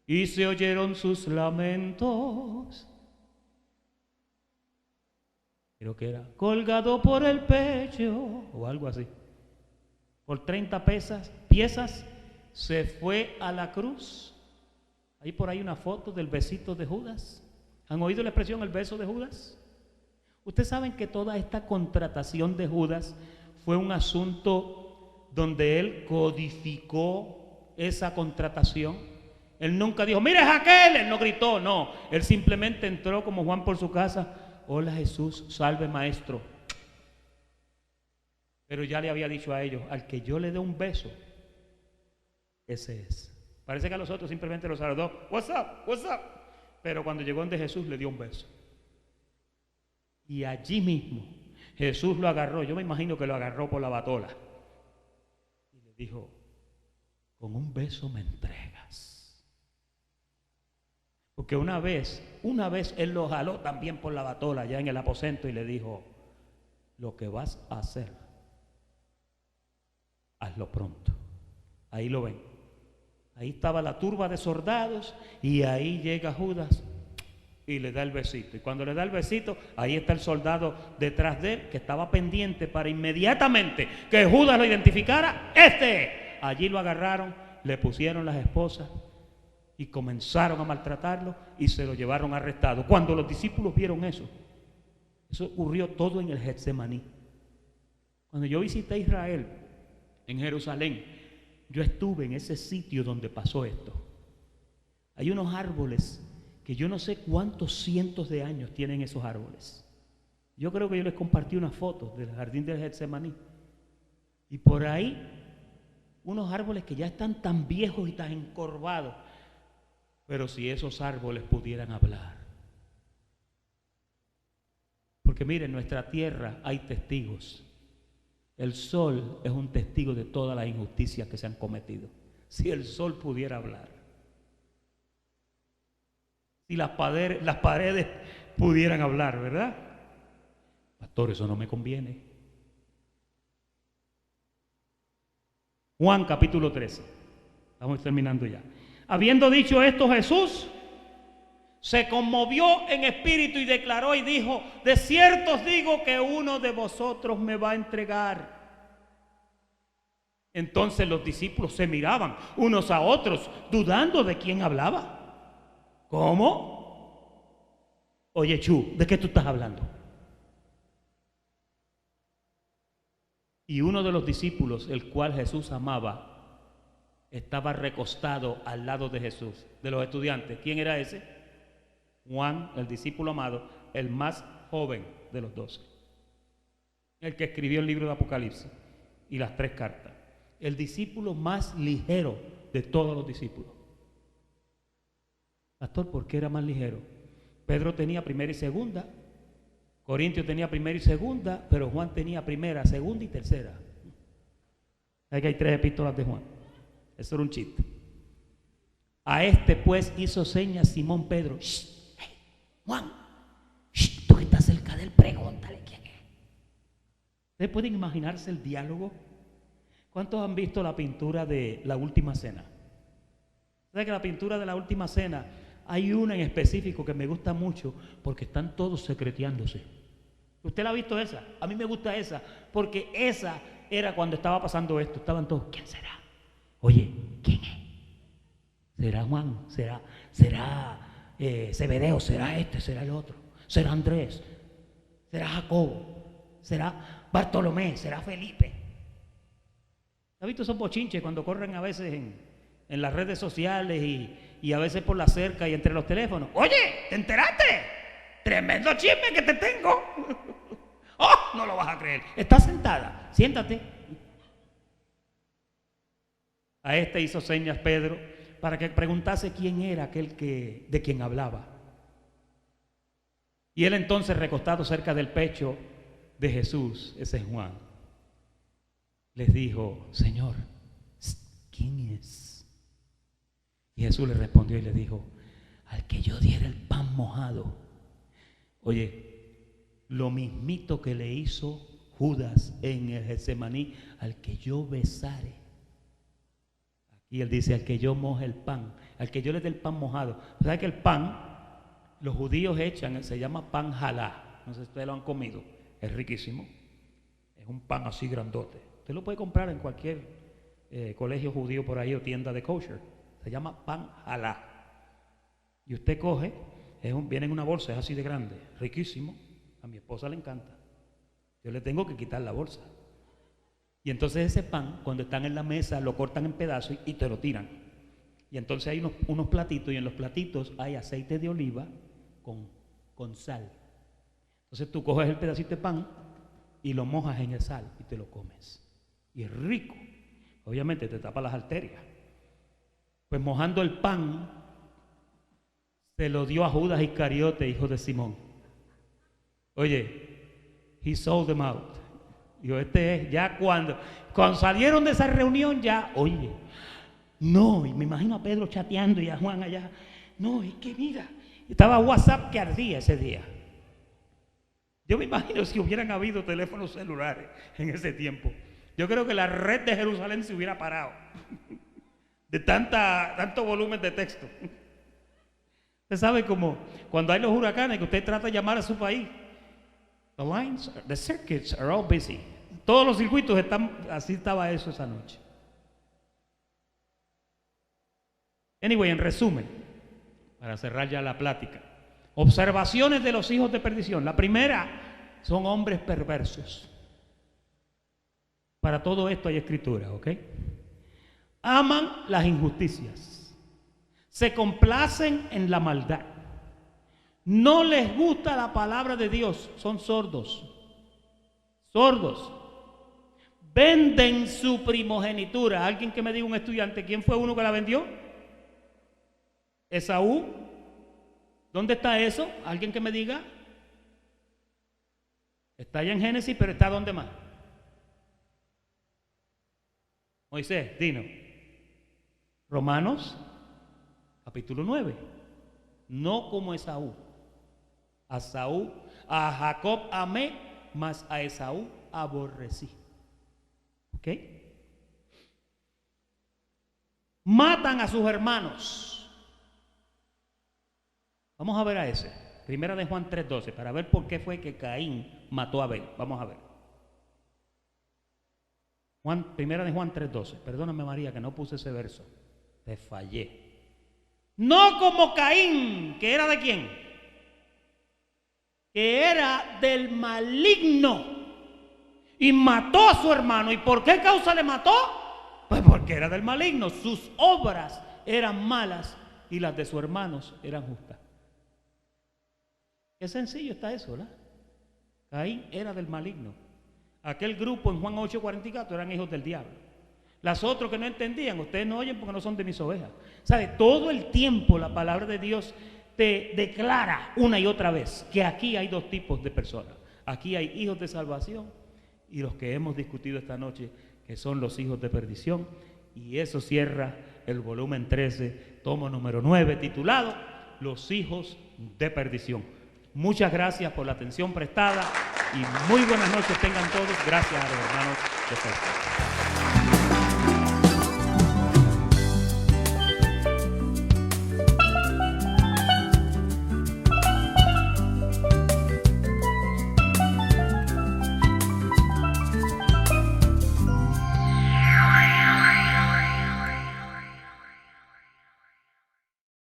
y se oyeron sus lamentos. Creo que era colgado por el pecho o algo así. Por 30 piezas se fue a la cruz. Hay por ahí una foto del besito de Judas. ¿Han oído la expresión el beso de Judas? Ustedes saben que toda esta contratación de Judas fue un asunto donde él codificó esa contratación Él nunca dijo, mire, es aquel. Él no gritó, no. Él simplemente entró como Juan por su casa. Hola Jesús, salve maestro. Pero ya le había dicho a ellos, al que yo le dé un beso, ese es. Parece que a los otros simplemente los saludó, what's up, what's up. Pero cuando llegó donde Jesús le dio un beso. Y allí mismo Jesús lo agarró, yo me imagino que lo agarró por la batola. Y le dijo, con un beso me entregas. Porque una vez él lo jaló también por la batola allá en el aposento y le dijo, lo que vas a hacer, hazlo pronto. Ahí lo ven. Ahí estaba la turba de soldados y ahí llega Judas y le da el besito. Y cuando le da el besito, ahí está el soldado detrás de él que estaba pendiente para inmediatamente que Judas lo identificara. Allí lo agarraron, le pusieron las esposas y comenzaron a maltratarlo y se lo llevaron arrestado. Cuando los discípulos vieron eso ocurrió todo en el Getsemaní. Cuando yo visité Israel, en Jerusalén, yo estuve en ese sitio donde pasó esto. Hay unos árboles que yo no sé cuántos cientos de años tienen esos árboles. Yo creo que yo les compartí una foto del jardín del Getsemaní. Y por ahí, unos árboles que ya están tan viejos y tan encorvados. Pero si esos árboles pudieran hablar. Porque miren, en nuestra tierra hay testigos. El sol es un testigo de todas las injusticias que se han cometido. Si el sol pudiera hablar. Si las paredes pudieran hablar, ¿verdad? Pastor, eso no me conviene. Juan capítulo 13. Estamos terminando ya. Habiendo dicho esto, Jesús se conmovió en espíritu y declaró y dijo, de cierto os digo que uno de vosotros me va a entregar. Entonces los discípulos se miraban unos a otros, dudando de quién hablaba. ¿Cómo? Oye, Chu, ¿de qué tú estás hablando? Y uno de los discípulos, el cual Jesús amaba, estaba recostado al lado de Jesús, de los estudiantes. ¿Quién era ese? Juan, el discípulo amado, el más joven de los 12. El que escribió el libro de Apocalipsis y las 3 cartas. El discípulo más ligero de todos los discípulos. Pastor, ¿por qué era más ligero? Pedro tenía primera y segunda, Corintios tenía primera y segunda, pero Juan tenía primera, segunda y tercera. Hay que hay 3 epístolas de Juan. Eso era un chiste. A pues hizo señas Simón Pedro. Hey, Juan, tú que estás cerca de él, pregúntale quién es. ¿Ustedes pueden imaginarse el diálogo? ¿Cuántos han visto la pintura de la Última Cena? ¿Saben que la pintura de la Última Cena hay una en específico que me gusta mucho porque están todos secreteándose? ¿Usted la ha visto esa? A mí me gusta esa porque esa era cuando estaba pasando esto. Estaban todos, ¿quién será? Oye, ¿quién es? ¿Será Juan? ¿Será Zebedeo? ¿Será este? ¿Será el otro? ¿Será Andrés? ¿Será Jacobo? ¿Será Bartolomé? ¿Será Felipe? ¿Has visto esos bochinches cuando corren a veces en las redes sociales y a veces por la cerca y entre los teléfonos? Oye, ¿te enteraste? Tremendo chisme que te tengo. Oh, no lo vas a creer. Estás sentada, siéntate. A hizo señas Pedro para que preguntase quién era aquel de quien hablaba. Y él entonces, recostado cerca del pecho de Jesús, ese es Juan, les dijo, Señor, ¿quién es? Y Jesús le respondió y le dijo, al que yo diera el pan mojado. Oye, lo mismito que le hizo Judas en el Getsemaní, al que yo besare. Y él dice, al que yo moje el pan, al que yo le dé el pan mojado. ¿Sabes que el pan, los judíos echan, se llama pan jalá? No sé si ustedes lo han comido, es riquísimo. Es un pan así grandote. Usted lo puede comprar en cualquier colegio judío por ahí o tienda de kosher. Se llama pan jalá. Y usted coge, viene en una bolsa, es así de grande, riquísimo. A mi esposa le encanta. Yo le tengo que quitar la bolsa. Y entonces ese pan, cuando están en la mesa, lo cortan en pedazos y te lo tiran. Y entonces hay unos platitos, y en los platitos hay aceite de oliva con sal. Entonces tú coges el pedacito de pan y lo mojas en el sal y te lo comes. Y es rico. Obviamente te tapa las arterias. Pues mojando el pan, se lo dio a Judas Iscariote, hijo de Simón. Oye, he sold them out. Digo, este es ya cuando salieron de esa reunión, ya, oye, no, y me imagino a Pedro chateando y a Juan allá. No, es que mira, estaba WhatsApp que ardía ese día. Yo me imagino si hubieran habido teléfonos celulares en ese tiempo. Yo creo que la red de Jerusalén se hubiera parado de tanto volumen de texto. Usted sabe como cuando hay los huracanes que usted trata de llamar a su país. The lines, the circuits are all busy. Todos los circuitos están, así estaba eso esa noche. Anyway, en resumen, para cerrar ya la plática, observaciones de los hijos de perdición. La primera, son hombres perversos. Para todo esto hay escritura, ¿ok? Aman las injusticias, se complacen en la maldad, no les gusta la palabra de Dios, son sordos, venden su primogenitura. Alguien que me diga, un estudiante, ¿quién fue uno que la vendió? Esaú. ¿Dónde está eso? ¿Alguien que me diga? Está allá en Génesis, pero ¿está dónde más? Moisés, dinos. Romanos, capítulo 9. No como Esaú. A Jacob amé, mas a Esaú aborrecí. ¿Ok? Matan a sus hermanos. Vamos a ver a ese. Primera de Juan 3:12, para ver por qué fue que Caín mató a Abel. Vamos a ver. Primera de Juan 3:12. Perdóname, María, que no puse ese verso. Te fallé. No como Caín, que era de quién? Que era del maligno y mató a su hermano. ¿Y por qué causa le mató? Pues porque era del maligno. Sus obras eran malas y las de sus hermanos eran justas. Qué sencillo está eso, ¿verdad? Caín era del maligno. Aquel grupo en Juan 8:44 eran hijos del diablo. Las otras que no entendían, ustedes no oyen porque no son de mis ovejas. ¿Sabe? Todo el tiempo la palabra de Dios te declara una y otra vez que aquí hay dos tipos de personas. Aquí hay hijos de salvación y los que hemos discutido esta noche, que son los hijos de perdición. Y eso cierra el volumen 13, tomo número 9, titulado Los hijos de perdición. Muchas gracias por la atención prestada y muy buenas noches tengan todos. Gracias a los hermanos de Facebook.